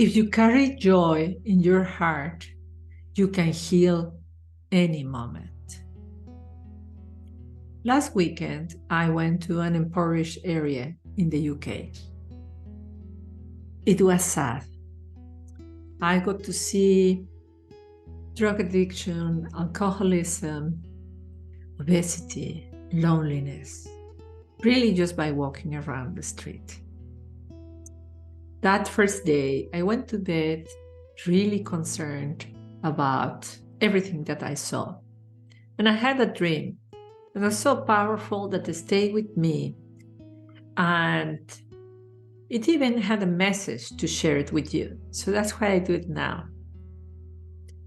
If you carry joy in your heart, you can heal any moment. Last weekend, I went to an impoverished area in the UK. It was sad. I got to see drug addiction, alcoholism, obesity, loneliness, really just by walking around the street. That first day, I went to bed really concerned about everything that I saw. And I had a dream, and it was so powerful that it stayed with me. And it even had a message to share it with you. So that's why I do it now.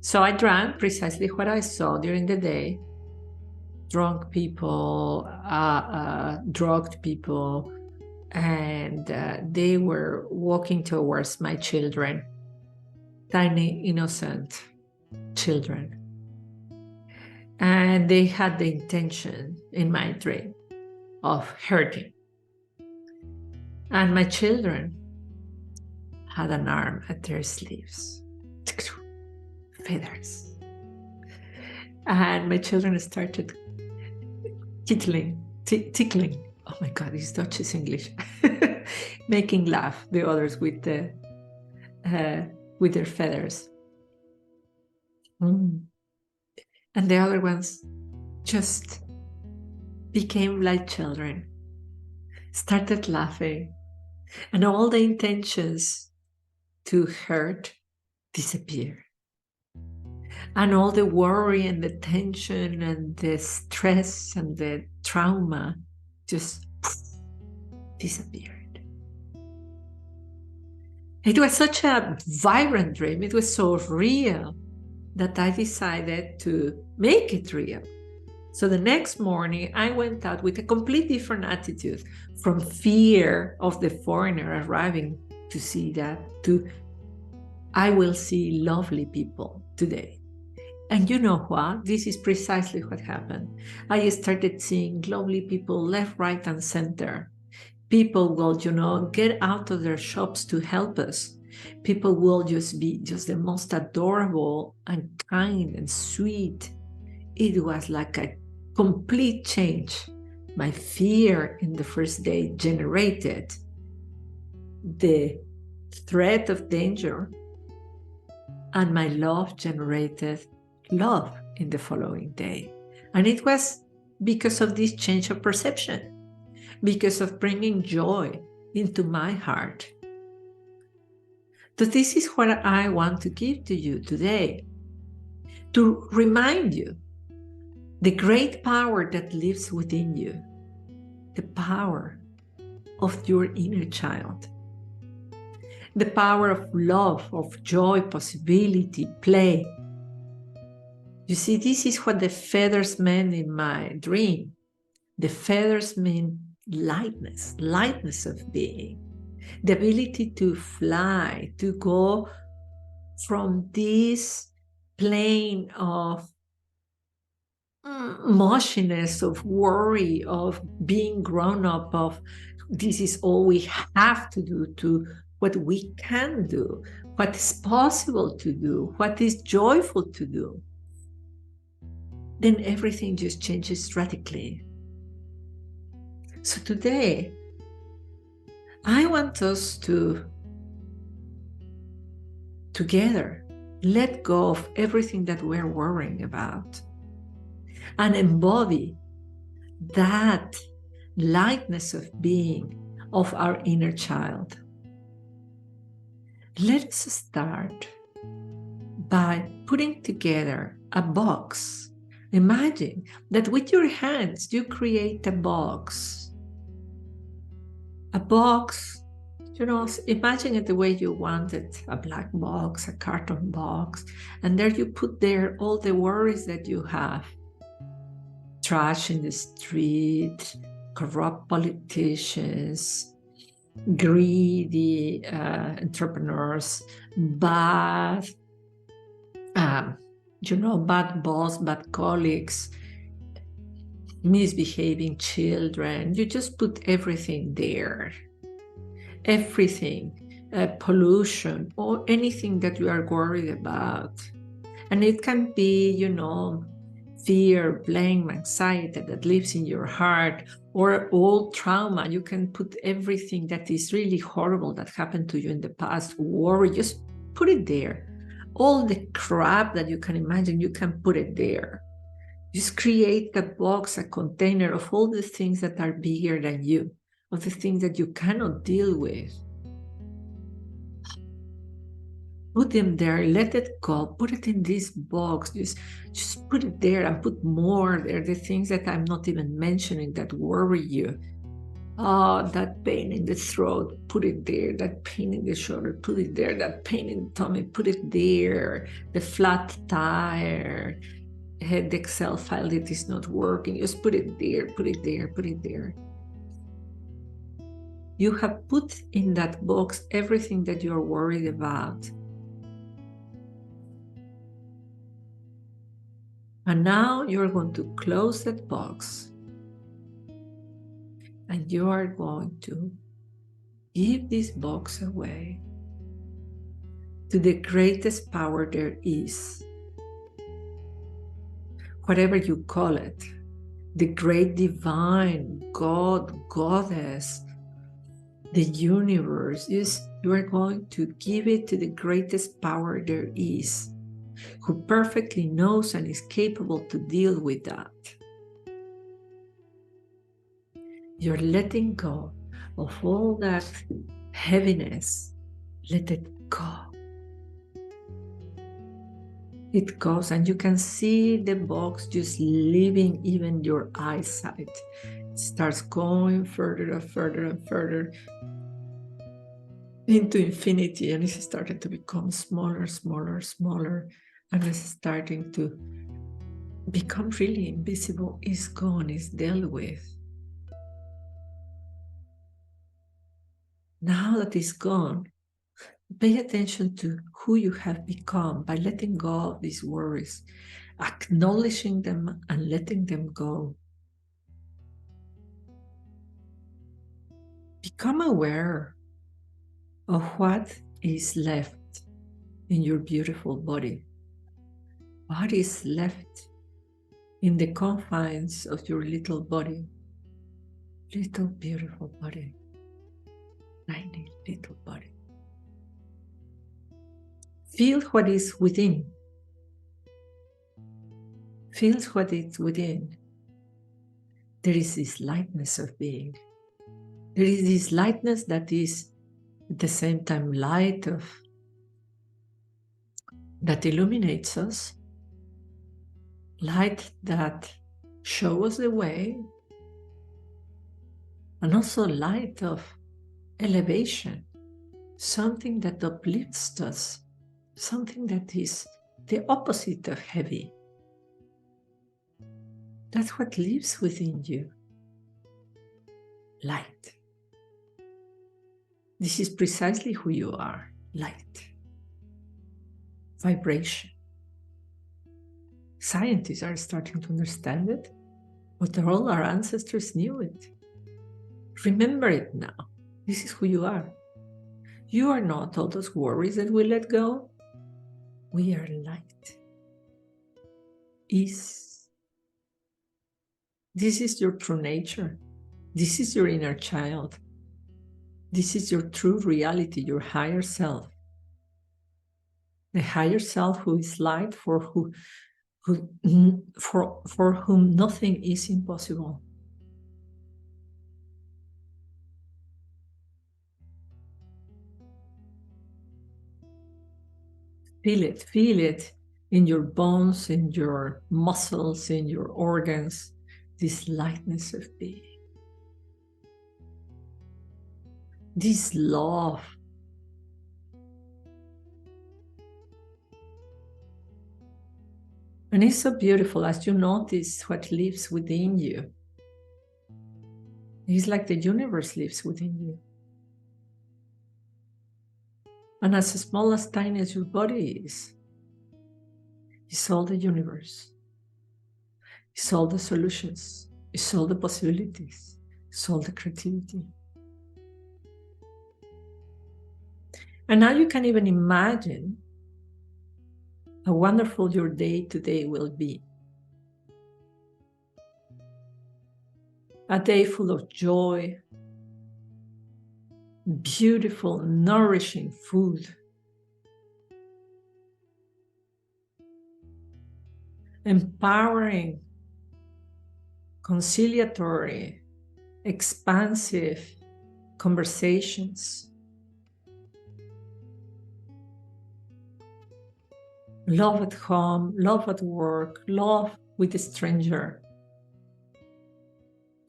So I drank precisely what I saw during the day. Drunk people, drugged people, and they were walking towards my children, tiny, innocent children. And they had the intention in my dream of hurting. And my children had an arm at their sleeves, feathers. And my children started tickling. Oh my God, this Dutch is English. Making laugh the others with their feathers. And the other ones just became like children, started laughing, and all the intentions to hurt disappeared. And all the worry and the tension and the stress and the trauma just disappeared. It was such a vibrant dream. It was so real that I decided to make it real. So the next morning, I went out with a completely different attitude, from fear of the foreigner arriving to see that, to I will see lovely people today. And you know what? This is precisely what happened. I started seeing lovely people left, right, and center. People will, get out of their shops to help us. People will just be the most adorable and kind and sweet. It was like a complete change. My fear in the first day generated the threat of danger, and my love generated love in the following day. And it was because of this change of perception, because of bringing joy into my heart. So this is what I want to give to you today, to remind you the great power that lives within you, the power of your inner child, the power of love, of joy, possibility, play. You see, this is what the feathers meant in my dream. The feathers mean lightness, lightness of being, the ability to fly, to go from this plane of mushiness, of worry, of being grown up, of this is all we have to do, to what we can do, what is possible to do, what is joyful to do. Then everything just changes radically. So today, I want us to, together, let go of everything that we're worrying about and embody that lightness of being of our inner child. Let's start by putting together a box. Imagine that with your hands, you create a box. A box, imagine it the way you want it, a black box, a carton box, and there you put there all the worries that you have. Trash in the street, corrupt politicians, greedy entrepreneurs, bad boss, bad colleagues, misbehaving children. You just put everything there. Everything. pollution, or anything that you are worried about. And it can be, fear, blame, anxiety that lives in your heart, or old trauma. You can put everything that is really horrible that happened to you in the past, worry, just put it there. All the crap that you can imagine, you can put it there. Just create a box, a container of all the things that are bigger than you, of the things that you cannot deal with. Put them there, let it go, put it in this box, just put it there and put more there, the things that I'm not even mentioning that worry you. Oh, that pain in the throat, put it there, that pain in the shoulder, put it there, that pain in the tummy, put it there, the flat tire, the Excel file that is not working, just put it there, put it there, put it there. You have put in that box everything that you're worried about. And now you're going to close that box, and you are going to give this box away to the greatest power there is. Whatever you call it, the great divine, God, Goddess, the universe, you are going to give it to the greatest power there is, who perfectly knows and is capable to deal with that. You're letting go of all that heaviness. Let it go. It goes, and you can see the box just leaving even your eyesight. It starts going further and further and further into infinity, and it's starting to become smaller, smaller, smaller, and it's starting to become really invisible. It's gone, it's dealt with. Now that it's gone, pay attention to who you have become by letting go of these worries, acknowledging them and letting them go. Become aware of what is left in your beautiful body. What is left in the confines of your little body? Little beautiful body. Tiny little body. Feel what is within. Feel what is within. There is this lightness of being. There is this lightness that is at the same time light that illuminates us, light that shows us the way, and also light of elevation, something that uplifts us, something that is the opposite of heavy. That's what lives within you. Light. This is precisely who you are. Light. Vibration. Scientists are starting to understand it, but all our ancestors knew it. Remember it now. This is who you are. You are not all those worries that we let go. We are light. Is. This is your true nature. This is your inner child. This is your true reality, your higher self. The higher self who is light, for whom nothing is impossible. Feel it in your bones, in your muscles, in your organs, this lightness of being. This love. And it's so beautiful as you notice what lives within you. It's like the universe lives within you. And as small as tiny as your body is, it's all the universe. It's all the solutions. It's all the possibilities. It's all the creativity. And now you can even imagine how wonderful your day today will be. A day full of joy, beautiful, nourishing food, empowering, conciliatory, expansive conversations, love at home, love at work, love with a stranger,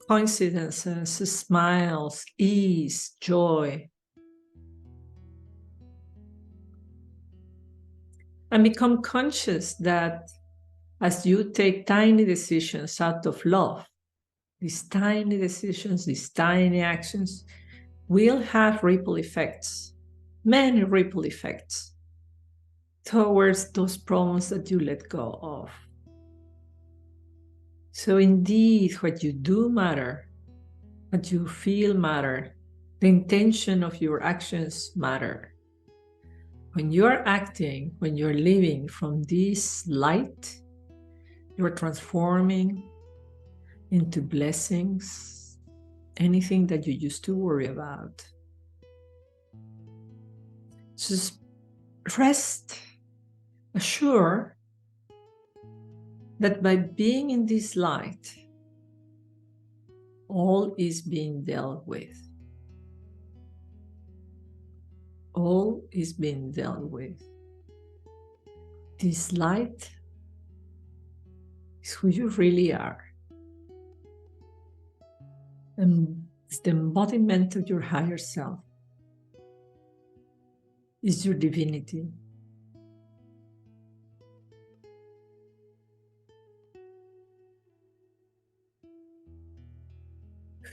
coincidences, smiles, ease, joy. And become conscious that as you take tiny decisions out of love, these tiny decisions, these tiny actions will have ripple effects, many ripple effects towards those problems that you let go of. So indeed, what you do matter, what you feel matter, the intention of your actions matter. When you're acting, when you're living from this light, you're transforming into blessings anything that you used to worry about. Just rest, assure that by being in this light, all is being dealt with. All is being dealt with. This light is who you really are. And it's the embodiment of your higher self. Is your divinity.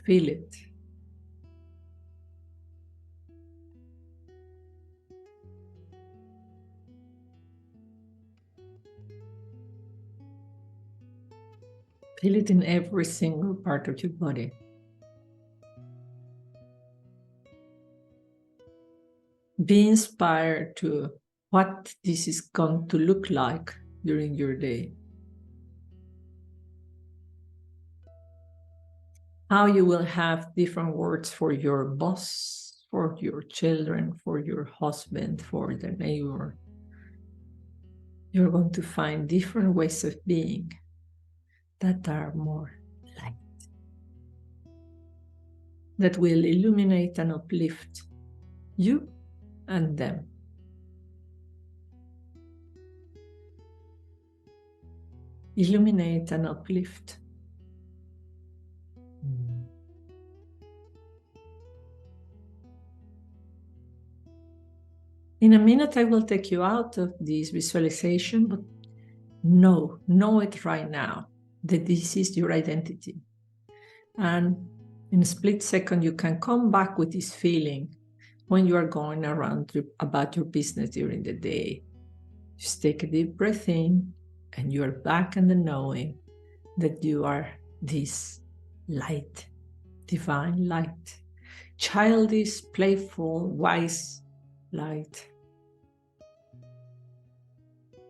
Feel it. Feel it in every single part of your body. Be inspired to what this is going to look like during your day. How you will have different words for your boss, for your children, for your husband, for the neighbor. You're going to find different ways of being that are more light, that will illuminate and uplift you and them. Illuminate and uplift. In a minute, I will take you out of this visualization, but know it right now that this is your identity. And in a split second, you can come back with this feeling when you are going around about your business during the day. Just take a deep breath in, and you are back in the knowing that you are this light, divine light, childish, playful, wise light.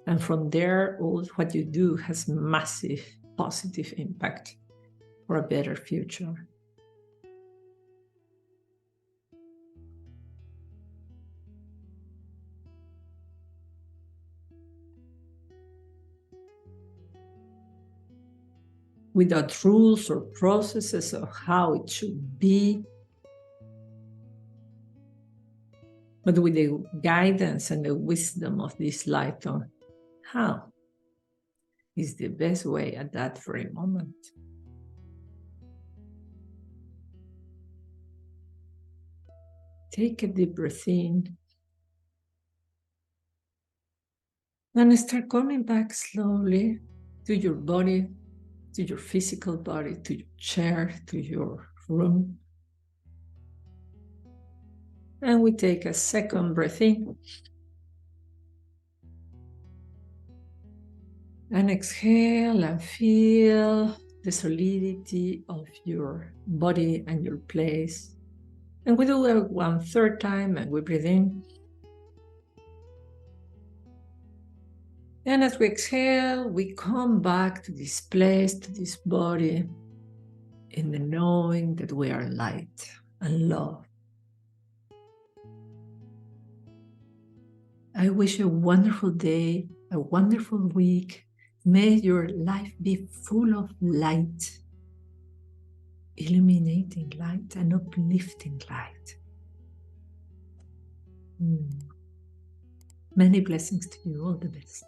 And from there, all what you do has massive positive impact for a better future. Without rules or processes of how it should be, but with the guidance and the wisdom of this light on how is the best way at that very moment. Take a deep breath in and start coming back slowly to your body, to your physical body, to your chair, to your room. And we take a second breath in. And exhale and feel the solidity of your body and your place. And we do it one third time, and we breathe in. And as we exhale, we come back to this place, to this body, in the knowing that we are light and love. I wish you a wonderful day, a wonderful week. May your life be full of light, illuminating light and uplifting light. Many blessings to you. All the best.